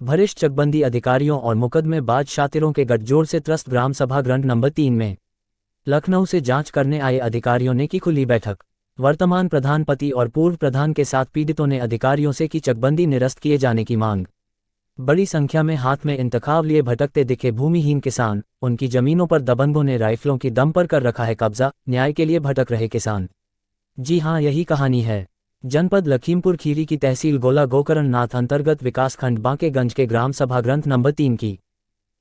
भ्रष्ट चकबंदी अधिकारियों और मुकदमेबाज शातिरों के गठजोड़ से त्रस्त ग्राम सभा ग्रंथ नंबर 3 में लखनऊ से जांच करने आए अधिकारियों ने की खुली बैठक। वर्तमान प्रधानपति और पूर्व प्रधान के साथ पीड़ितों ने अधिकारियों से की चकबंदी निरस्त किए जाने की मांग। बड़ी संख्या में हाथ में इंतखाब लिए भटकते दिखे भूमिहीन किसान, उनकी जमीनों पर दबंगों ने राइफलों की दम पर कर रखा है कब्जा, न्याय के लिए भटक रहे किसान। जी हां, यही कहानी है। जनपद लखीमपुर खीरी की तहसील गोला गोकर्ण नाथ अंतर्गत विकासखंड बांकेगंज के ग्राम सभा ग्रंथ नंबर 3 की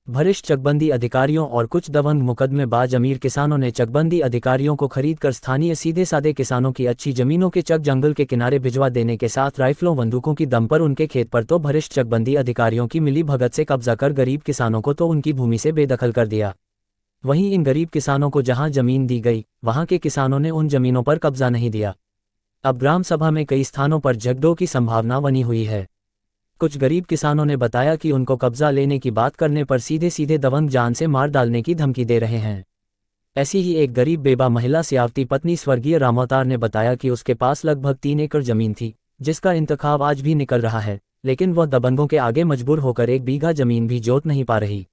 भ्रष्ट चकबंदी अधिकारियों और कुछ दबंग मुकदमेबाज अमीर किसानों ने चकबंदी अधिकारियों को खरीदकर स्थानीय सीधे सादे किसानों की अच्छी जमीनों के चक जंगल के किनारे भिजवा देने के साथ राइफलों बंदूकों की दम पर उनके खेत पर तो भ्रष्ट चकबंदी अधिकारियों की मिली भगत से कब्जा कर गरीब किसानों को तो उनकी भूमि से बेदखल कर दिया। वहीं इन गरीब किसानों को जहां जमीन दी गई, वहां के किसानों ने उन जमीनों पर कब्जा नहीं दिया। अब ग्राम सभा में कई स्थानों पर झगड़ों की संभावना बनी हुई है। कुछ गरीब किसानों ने बताया कि उनको कब्जा लेने की बात करने पर सीधे सीधे दबंग जान से मार डालने की धमकी दे रहे हैं। ऐसी ही एक गरीब बेबा महिला सियावती पत्नी स्वर्गीय रामोतार ने बताया कि उसके पास लगभग 3 एकड़ जमीन थी, जिसका इंतखाब आज भी निकल रहा है, लेकिन वह दबंगों के आगे मजबूर होकर 1 बीघा जमीन भी जोत नहीं पा रही।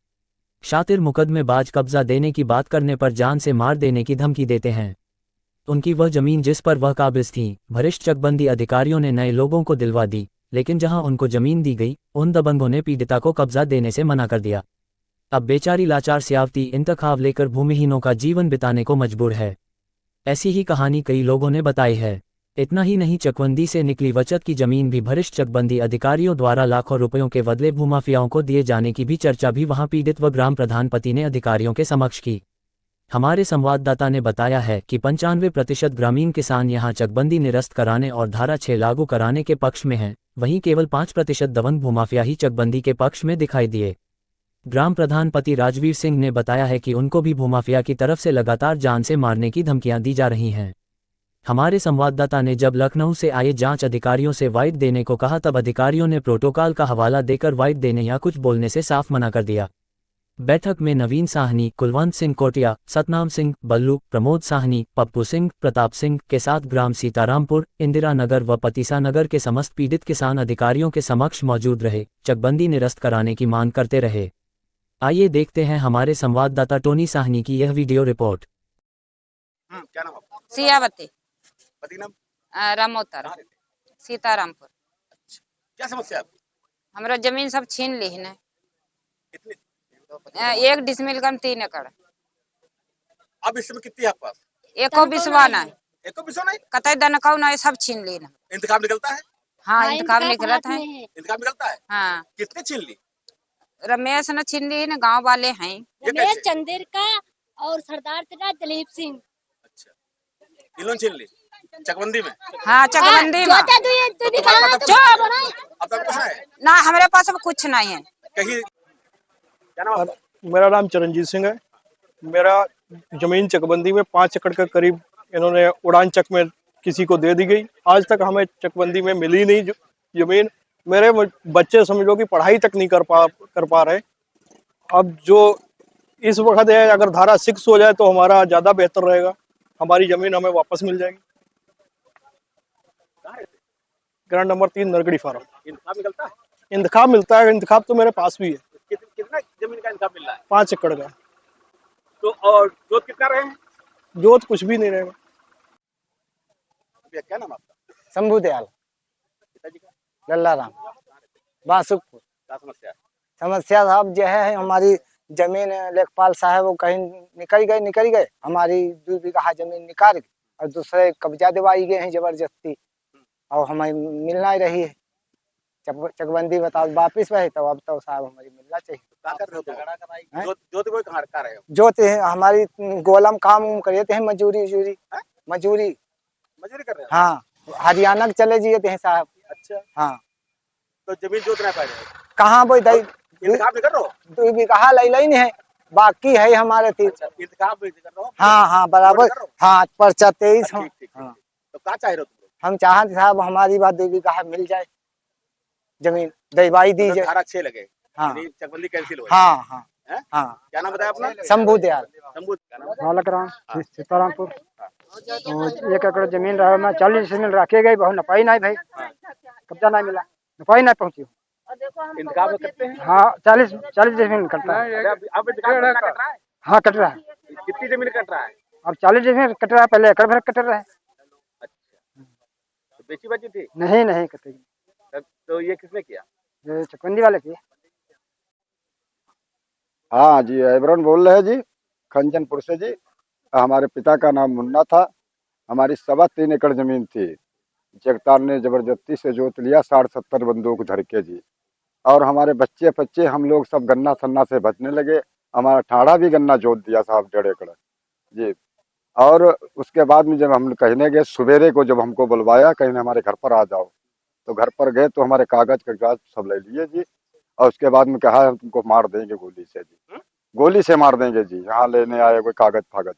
शातिर मुकदमेबाज कब्जा देने की बात करने पर जान से मार देने की धमकी देते हैं। उनकी वह जमीन जिस पर वह काबिज थी, भ्रष्ट चकबंदी अधिकारियों ने नए लोगों को दिलवा दी, लेकिन जहां उनको जमीन दी गई, उन दबंगों ने पीड़िता को कब्जा देने से मना कर दिया। अब बेचारी लाचार सियावती इंतखाब लेकर भूमिहीनों का जीवन बिताने को मजबूर है। ऐसी ही कहानी कई लोगों ने बताई है। इतना ही नहीं, चकबंदी से निकली बचत की जमीन भी भ्रष्ट चकबंदी अधिकारियों द्वारा लाखों रुपयों के बदले भूमाफियाओं को दिए जाने की भी चर्चा भी वहां पीड़ित व ग्राम प्रधानपति ने अधिकारियों के समक्ष की। हमारे संवाददाता ने बताया है कि 95% ग्रामीण किसान यहां चकबंदी निरस्त कराने और धारा 6 लागू कराने के पक्ष में हैं, वहीं केवल 5% दबंग भूमाफिया ही चकबंदी के पक्ष में दिखाई दिए। ग्राम प्रधानपति राजवीर सिंह ने बताया है कि उनको भी भूमाफिया की तरफ से लगातार जान से मारने की धमकियां दी जा रही हैं। हमारे संवाददाता ने जब लखनऊ से आए जांच अधिकारियों से वाइट देने को कहा, तब अधिकारियों ने प्रोटोकॉल का हवाला देकर वाइट देने या कुछ बोलने से साफ मना कर दिया। बैठक में नवीन साहनी, कुलवंत सिंह कोटिया, सतनाम सिंह, बल्लू, प्रमोद साहनी, पप्पू सिंह, प्रताप सिंह के साथ ग्राम सीतारामपुर, इंदिरा नगर व पतीसा नगर के समस्त पीड़ित किसान अधिकारियों के समक्ष मौजूद रहे, चकबंदी निरस्त कराने की मांग करते रहे। आइए देखते हैं हमारे संवाददाता टोनी साहनी की यह वीडियो रिपोर्ट। क्या नाम आपका? सियावती। पति नाम? रामोतर, सीतारामपुर। क्या समस्या है आपकी? हमरा जमीन सब छीन ली है। कितनी? 1 डिसमिल का 3 एकड़। अब इस समय कितनी है आपके पास? एको बिसवा नहीं, एको बिसवा नहीं, कतई दनकाऊ नहीं, सब छीन ली ना। इंतखाब निकलता है? हाँ, इंतखाब निकलत है। इंतखाब निकलता है? हाँ, कितने छीन ली? रमेश ने छीन ली ना, गांव वाले हैं। रमेश चंदेर का और सरदार तेरा दलीप सिंह। अच्छा, इन लोग छीन ली चकबंदी में? हाँ, चकबंदी में। अब तक कुछ है ना, हमारे पास अब कुछ नहीं है। कहीं। क्या नाम आपका? मेरा नाम चरणजीत सिंह है। मेरा जमीन चकबंदी में 5 एकड़ के करीब इन्होंने उड़ान चक में किसी को दे दी गई। आज तक हमें चकबंदी में मिली नहीं जमीन। मेरे बच्चे समझ लो कि पढ़ाई तक नहीं कर पा रहे। अब जो इस वक्त है, अगर धारा 6 हो जाए तो हमारा ज्यादा बेहतर रहेगा, हमारी जमीन हमें वापस मिल जाएगी। ग्रांड नंबर 3 नरगड़ी फार्म। इंतखाब निकलता है? इंतखाब मिलता है। इंतखाब तो मेरे पास भी है। कितना जमीन का इंतखाब मिल रहा है? 5 एकड़ का। तो और जोत कितना रहे हैं? जोत कुछ भी नहीं रहेगा। क्या नाम आपका? शंभू दयाल। पिताजी का? लल्ला राम, बासुकपुर। क्या समस्या है? समस्या साहब यह है, हमारी जमीन लेखपाल साहब वो कहीं निकल गए, हमारी 2 बीघा जमीन निकाल गई और दूसरे कब्जा दिवाई गए हैं जबरदस्ती, और हमें मिलना ही रही है। चकबंदी बताओ वापिस भाई, तो अब तो साहब हमारी मिलना चाहिए। क्या कर रहे हो? जोत कोई कहाँ रहे हो? जोत हमारी गोलम काम करते हैं, मजूरी मजूरी कर रहे हो? हाँ, हरियाणा के चले जाते हैं साहब। अच्छा, हाँ, तो जमीन जोत नहीं पा रहे? कहाँ वो इंतखाब नहीं कर रहे हो? 2 बीघा नहीं है, बाकी है हमारे 3। इंतखाब नहीं कर रहे हो? हाँ बराबर। हाँ, पर्चा 23। ठीक। तो क्या चाह रहे हो तुम? हम चाहते साहब हमारी बात 2 बीघा मिल जाए, जमीन दवाई दी जाए। धारा 6 लगे। हाँ, चकबंदी कैंसिल हो? हाँ। क्या नाम बताया अपना? शंभू दयाल। बालक राम, सीतारामपुर। 1 एकड़ जमीन रहा, मैं 40 डिसमिल रखे गई, बहुत नपाई नहीं भाई, कब्जा नहीं मिला, नपाई नहीं पहुंची। इंतखाब करते हैं? हाँ 40 जमीन कटता है। अब इंतखाब कितना कट रहा है? हाँ कट रहा है। कितनी जमीन कट रहा है? अब 40 जमीन कट रहा है, पहले एकड़ भर कट रहा है। तो बेची बची थी? नहीं नहीं कटेगी। तो ये किसने किया? ये चकबंदी वाले की। हाँ जी, एबरन बोल रहे हैं जी, खंजनपुर से जी। हमारे पिता का नाम मुन्ना था। हमारी 3.25 एकड़ जमीन थी। जगतार ने जबरदस्ती से जोत लिया 60-70 बंदूक धर के जी। और हमारे बच्चे बच्चे हम लोग सब गन्ना सन्ना से बचने लगे। हमारा ठाड़ा भी गन्ना जोत दिया साहब 1.5 एकड़ जी। और उसके बाद में जब हम कहने गए सवेरे को, जब हमको बुलवाया कहने हमारे घर पर आ जाओ, तो घर पर गए तो हमारे कागज सब ले लिए जी। और उसके बाद में कहा हम तुमको मार देंगे गोली से जी, गोली से मार देंगे जी। यहाँ लेने आए कोई कागज फागज।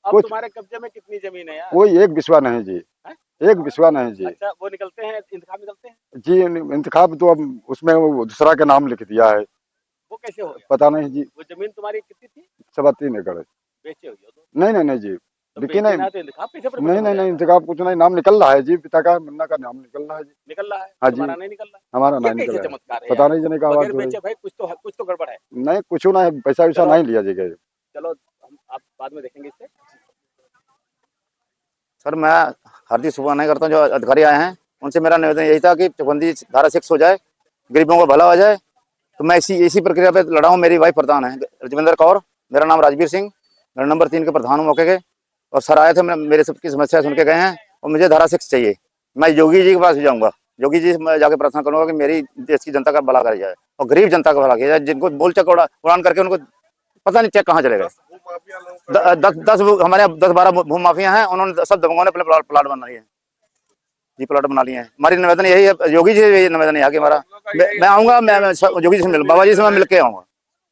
अब कुछ तुम्हारे कब्जे में कितनी जमीन है यार? कोई एक बिस्वा नहीं जी, एक बिस्वा नहीं जी। अच्छा, वो निकलते हैं, इंतखाब निकलते हैं? जी इंतखाब तो अब उसमें वो दूसरा के नाम लिख दिया है। वो कैसे हो गया? पता नहीं जी। वो जमीन तुम्हारी कितनी थी? 3.25 एकड़। बेचे हुई हो तो? नहीं जी, तो लेकिन बेचना नहीं है तो इंतखाब कैसे पर नहीं इंतखाब कुछ नहीं, नाम निकल रहा है जी, पिता का मुन्ना का नाम निकल रहा है जी। निकल रहा है? हाँ जी। तुम्हारा नहीं निकल रहा? हमारा ये नहीं कैसे निकल रहा है। चमत्कार है पता यार? नहीं जाने का बगैर बात हो रही बेचे भाई कुछ तो गड़बड़ है। नहीं, कुछ नहीं, पैसा वैसा चलो। नहीं लिया जी गए। चलो हम आप बाद में देखेंगे इससे। सर मैं हार्दिक शुभकामनाएं करता हूँ जो अधिकारी आए हैं उनसे। मेरा निवेदन यही था कि चकबंदी धारा 6 हो जाए, गरीबों को भला हो जाए। तो मैं इसी प्रक्रिया पे लड़ा हूँ। मेरी वाइफ प्रधान है रजविंदर कौर, मेरा नाम राजवीर सिंह, मेरा नंबर 3 के प्रधान हूँ मौके के। और सर आए थे, मेरे सबकी समस्या सुन के गए हैं और मुझे धारा 6 चाहिए। मैं योगी जी के पास भी जाऊँगा, योगी जी से मैं जाके प्रार्थना करूँगा कि मेरी देश की जनता का भला करा जाए और गरीब जनता का भला किया जाए। जिनको बोल चक उड़ान करके उनको पता नहीं चेक कहाँ चले गए। 10 हमारे 10-12 भू माफिया हैं, उन्होंने सब दबंगों ने अपने प्लाट बना लिए हैं जी, प्लाट बना लिए हैं। हमारी निवेदन यही है, योगी जी से यही निवेदन है कि हमारा मैं आऊँगा, मैं योगी जी से मिल, बाबा जी से मैं मिल के आऊँगा,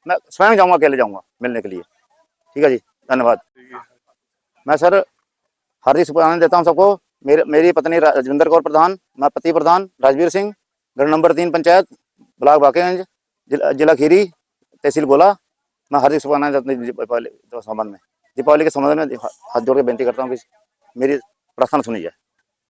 मैं स्वयं जाऊँगा, अकेले जाऊँगा मिलने के लिए। ठीक है जी, धन्यवाद। मैं सर हार्दिक शुभकामनाएं देता हूँ सबको। मेरी पत्नी रजविंदर कौर प्रधान, मैं पति प्रधान राजवीर सिंह, घर नंबर 3 पंचायत ब्लॉक बाकेगंज, जिला खीरी, तहसील गोला। मैं हार्दिक शुभकामनाएं देता हूँ दीपावली के संबंध में। दीपावली के संबंध में हाथ जोड़ के बेनती करता हूँ कि मेरी प्रार्थना सुनी जाए।